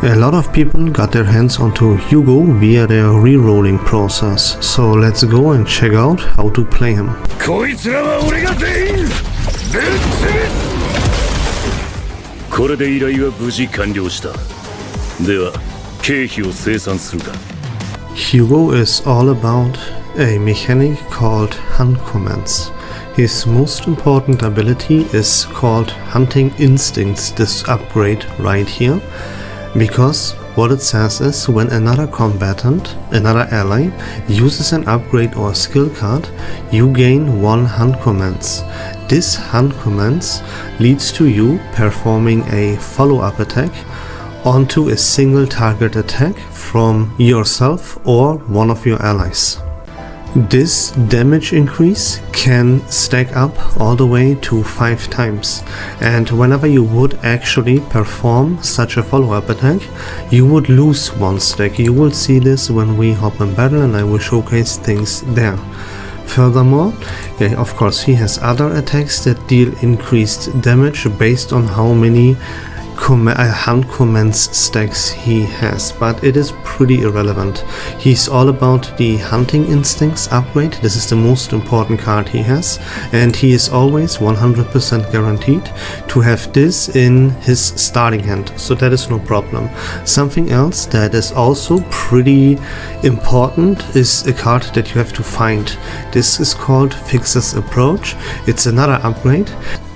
A lot of people got their hands onto Hugo via their re-rolling process, so let's go and check out how to play him. こいつらは俺が全員ぶっ潰す。これで依頼は無事完了した。では経費を生産するか。 Hugo is all about a mechanic called hunt commands. His most important ability is called Hunting Instincts, this upgrade right here, because what it says is when another combatant, another ally, uses an upgrade or skill card, you gain 1 hunt commands. This hunt commands leads to you performing a follow-up attack onto a single target attack from yourself or one of your allies. This damage increase can stack up all the way to 5 times, and whenever you would actually perform such a follow-up attack, you would lose 1 stack. You will see this when we hop in battle and I will showcase things there. Furthermore, of course he has other attacks that deal increased damage based on how many hunt commands stacks he has, but it is pretty irrelevant. He's all about the Hunting Instincts upgrade. This is the most important card he has, and he is always 100% guaranteed to have this in his starting hand, so that is no problem. Something else that is also pretty important is a card that you have to find. This is called Fixer's Approach. It's another upgrade,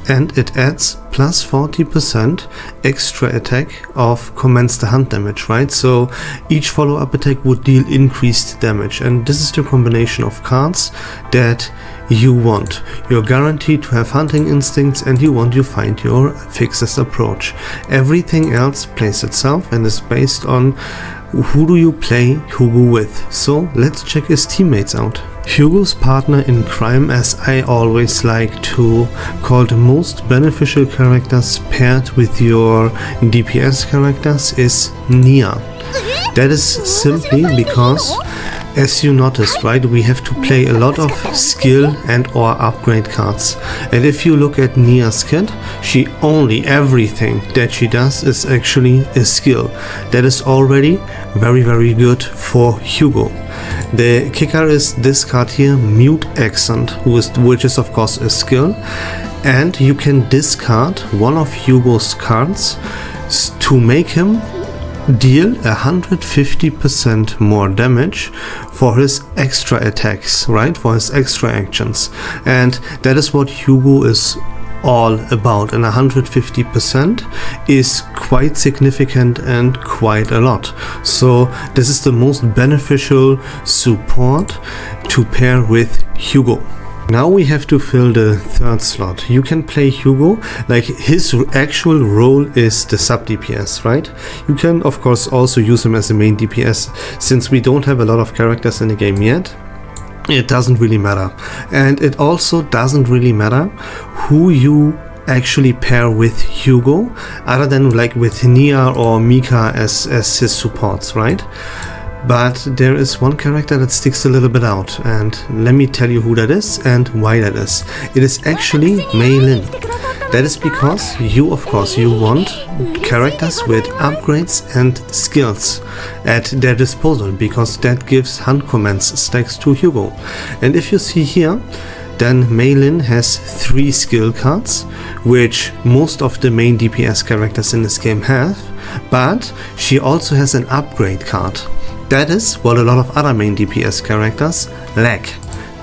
and it adds plus 40% extra attack of commence the hunt damage, right? So each follow-up attack would deal increased damage, and this is the combination of cards that you want. You're guaranteed to have Hunting Instincts and you want to find your Fixer's Approach. Everything else plays itself and is based on who do you play Hugo with. So let's check his teammates out. Hugo's partner in crime, as I always like to call the most beneficial characters paired with your DPS characters, is Nia. That is simply because, as you noticed, right, we have to play a lot of skill and or upgrade cards. And if you look at Nia's kit, everything that she does is actually a skill. That is already very good for Hugo. The kicker is this card here, Mute Accent, which is of course a skill, and you can discard one of Hugo's cards to make him deal 150% more damage for his extra attacks, right? For his extra actions. And that is what Hugo is all about, and 150% is quite significant and quite a lot. So this is the most beneficial support to pair with Hugo. Now we have to fill the 3rd slot. You can play Hugo, like his actual role is the sub DPS, right? You can of course also use him as a main DPS. Since we don't have a lot of characters in the game yet, it doesn't really matter. And it also doesn't really matter who you actually pair with Hugo, other than like with Nia or Mika as his supports, right? But there is one character that sticks a little bit out, and let me tell you who that is and why that is. It is actually Mei Lin. That is because you want characters with upgrades and skills at their disposal, because that gives hunt commands stacks to Hugo. And if you see here, then Mei Lin has 3 skill cards, which most of the main DPS characters in this game have, but she also has an upgrade card. That is what a lot of other main DPS characters lack.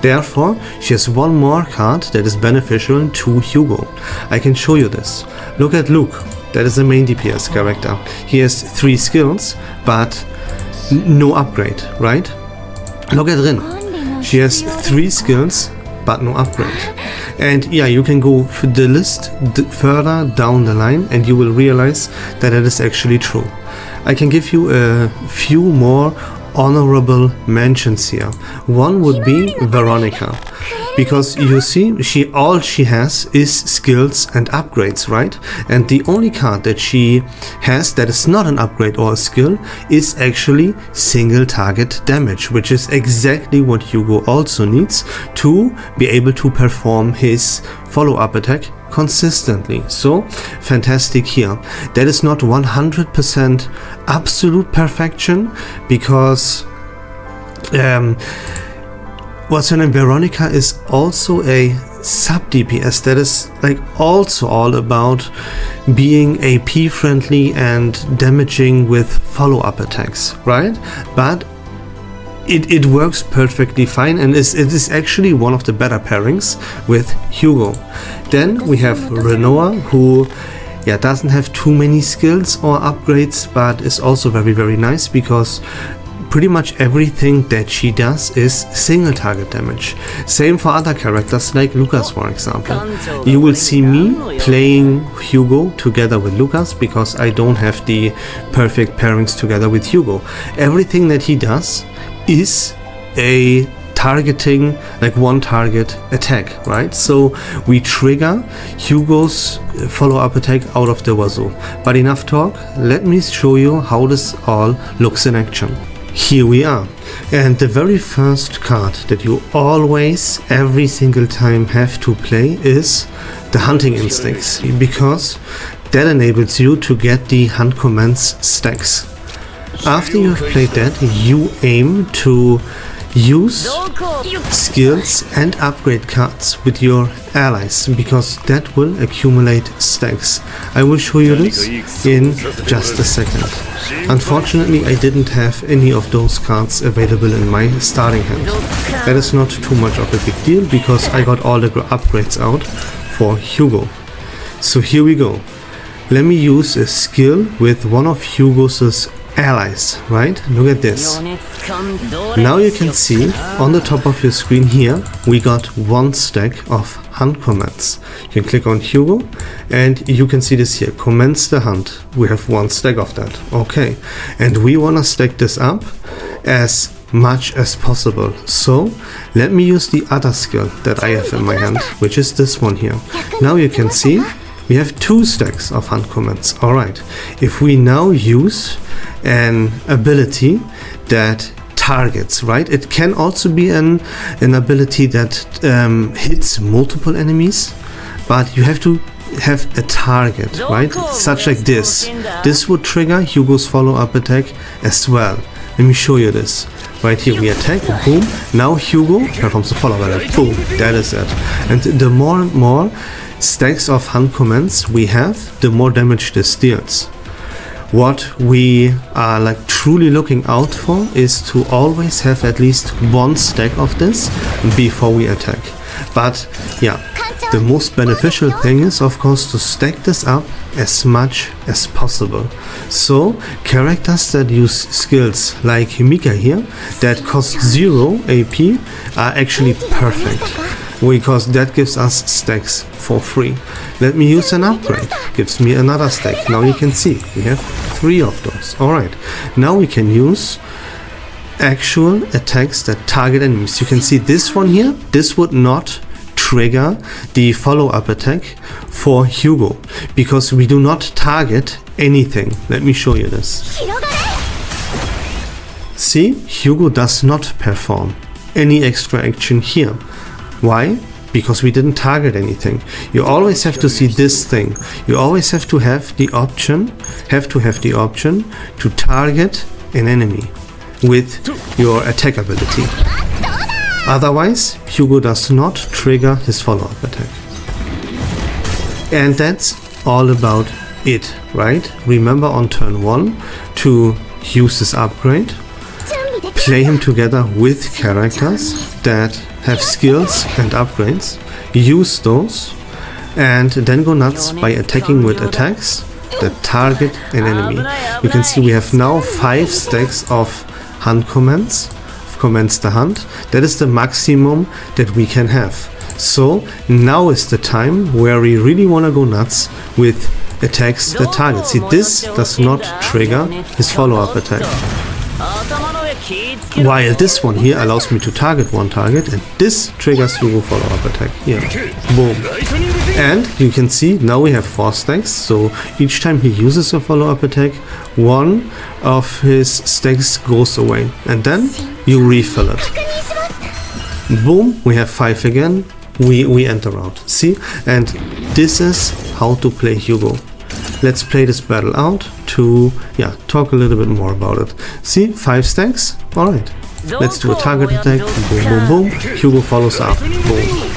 Therefore, she has 1 more card that is beneficial to Hugo. I can show you this. Look at Luke. That is a main DPS character. He has 3 skills, but no upgrade, right? Look at Rin. She has 3 skills, but no upgrade. And yeah, you can go the list further down the line and you will realize that it is actually true. I can give you a few more honorable mentions here. One would be Veronica, because you see, all she has is skills and upgrades, right? And the only card that she has that is not an upgrade or a skill is actually single target damage, which is exactly what Hugo also needs to be able to perform his follow-up attack consistently. So fantastic here. That is not 100% absolute perfection, because what's her name, Veronica, is also a sub DPS that is like also all about being AP friendly and damaging with follow-up attacks, right? But it works perfectly fine, and it is actually one of the better pairings with Hugo. Then we have Renoa, who doesn't have too many skills or upgrades, but is also very, very nice, because pretty much everything that she does is single target damage. Same for other characters like Lucas, for example. You will see me playing Hugo together with Lucas, because I don't have the perfect pairings together with Hugo. Everything that he does is a targeting, like one target attack, right? So we trigger Hugo's follow-up attack out of the wazoo. But enough talk, let me show you how this all looks in action. Here we are, and the very first card that you always, every single time have to play is the Hunting Instincts, because that enables you to get the Hunt Commands stacks. After you have played that, you aim to use skills and upgrade cards with your allies, because that will accumulate stacks. I will show you this in just a second. Unfortunately, I didn't have any of those cards available in my starting hand. That is not too much of a big deal, because I got all the upgrades out for Hugo. So here we go. Let me use a skill with one of Hugo's allies, right? Look at this. Now you can see on the top of your screen here, we got one stack of hunt commands. You can click on Hugo and you can see this here, commence the hunt. We have one stack of that. Okay, and we want to stack this up as much as possible. So let me use the other skill that I have in my hand, which is this one here. Now you can see we have two stacks of hunt commands. Alright, if we now use an ability that targets, right? It can also be an ability that hits multiple enemies, but you have to have a target, right? Such like this. This would trigger Hugo's follow-up attack as well. Let me show you this. Right here we attack, boom. Now Hugo, here comes the follow-up attack, boom. That is it. And the more and more stacks of hunt commands we have, the more damage this deals. What we are like truly looking out for is to always have at least one stack of this before we attack. But yeah, the most beneficial thing is of course to stack this up as much as possible. So characters that use skills like Mika here that cost 0 AP are actually perfect, because that gives us stacks for free. Let me use an upgrade, gives me another stack. Now you can see we have 3 of those. Alright, now we can use actual attacks that target enemies. You can see this one here, this would not trigger the follow-up attack for Hugo, because we do not target anything. Let me show you this. See, Hugo does not perform any extra action here. Why? Because we didn't target anything. You always have to see this thing. You always have to have the option, to target an enemy with your attack ability. Otherwise, Hugo does not trigger his follow-up attack. And that's all about it, right? Remember on turn 1 to use this upgrade. Play him together with characters that have skills and upgrades, use those, and then go nuts by attacking with attacks that target an enemy. You can see we have now 5 stacks of hunt commands, commence the hunt. That is the maximum that we can have. So now is the time where we really want to go nuts with attacks that target. See, this does not trigger his follow-up attack, while this one here allows me to target one target, and this triggers Hugo follow-up attack here. Boom. And you can see now we have 4 stacks, so each time he uses a follow-up attack, one of his stacks goes away, and then you refill it. Boom, we have 5 again. We end the round. See? And this is how to play Hugo. Let's play this battle out to talk a little bit more about it. See, 5 stacks. All right. Let's do a target attack. Boom, boom, boom. Hugo follows up. Boom.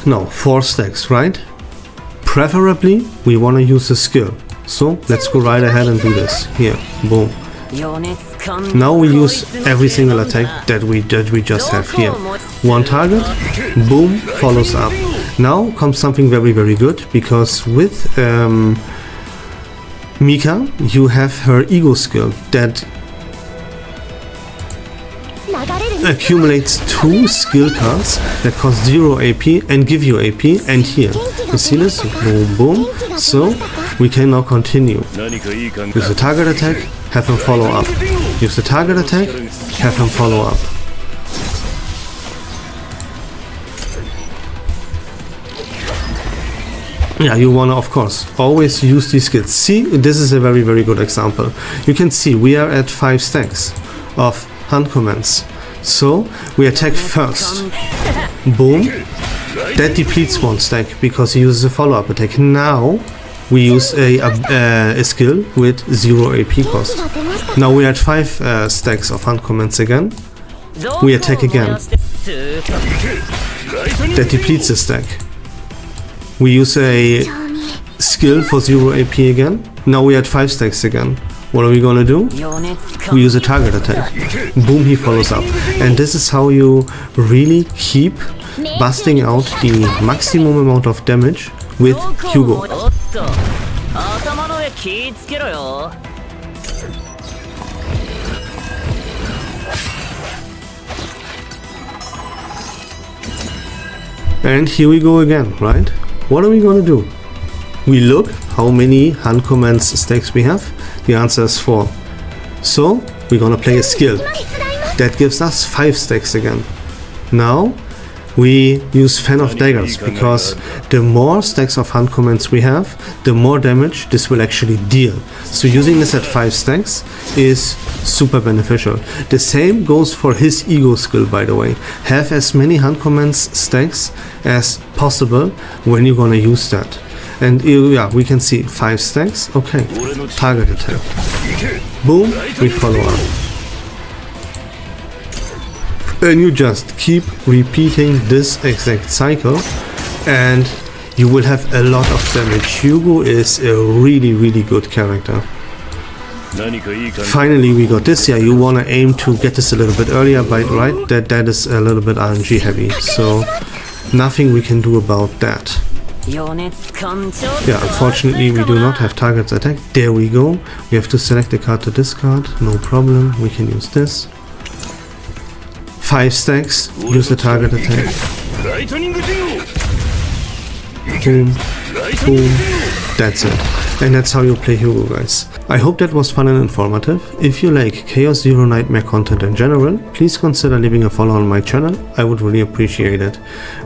Now 4 stacks, right? Preferably we want to use a skill. So let's go right ahead and do this. Here, boom. Now we use every single attack that we just have here. 1 target, boom, follows up. Now comes something very, very good, because with Mika you have her ego skill that accumulates 2 skill cards that cost 0 AP and give you AP, and here, you see this? Boom, boom. So we can now continue. Use the target attack, have him follow up. Use the target attack, have him follow up. Yeah, you wanna, of course, always use these skills. See, this is a very, very good example. You can see we are at 5 stacks of hand commands. So we attack first. Boom. That depletes 1 stack because he uses a follow-up attack. Now we use a skill with 0 AP cost. Now we are at 5 stacks of hand commands again. We attack again. That depletes a stack. We use a skill for 0 AP again. Now we are at 5 stacks again. What are we gonna do? We use a target attack. Boom, he follows up. And this is how you really keep busting out the maximum amount of damage with Hugo. And here we go again, right? What are we gonna do? We look how many hand commands stacks we have. The answer is 4. So we're gonna play a skill that gives us 5 stacks again. Now we use Fan of Daggers, because the more stacks of hand commands we have, the more damage this will actually deal. So using this at 5 stacks is super beneficial. The same goes for his ego skill, by the way. Have as many hand commands stacks as possible when you're gonna use that. And yeah, we can see 5 stacks. Okay, target attack. Boom, we follow up. And you just keep repeating this exact cycle and you will have a lot of damage. Hugo is a really, really good character. Finally we got this. Yeah, you wanna aim to get this a little bit earlier, but right, that is a little bit RNG heavy. So nothing we can do about that. Yeah, unfortunately we do not have target's attack. There we go. We have to select a card to discard. No problem, we can use this. 5 stacks, use the target attack. Boom, boom, that's it. And that's how you play Hugo, guys. I hope that was fun and informative. If you like Chaos Zero Nightmare content in general, please consider leaving a follow on my channel. I would really appreciate it.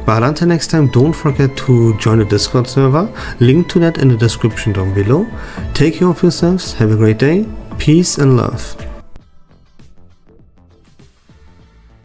But until next time, don't forget to join the Discord server. Link to that in the description down below. Take care of yourselves, have a great day, peace and love.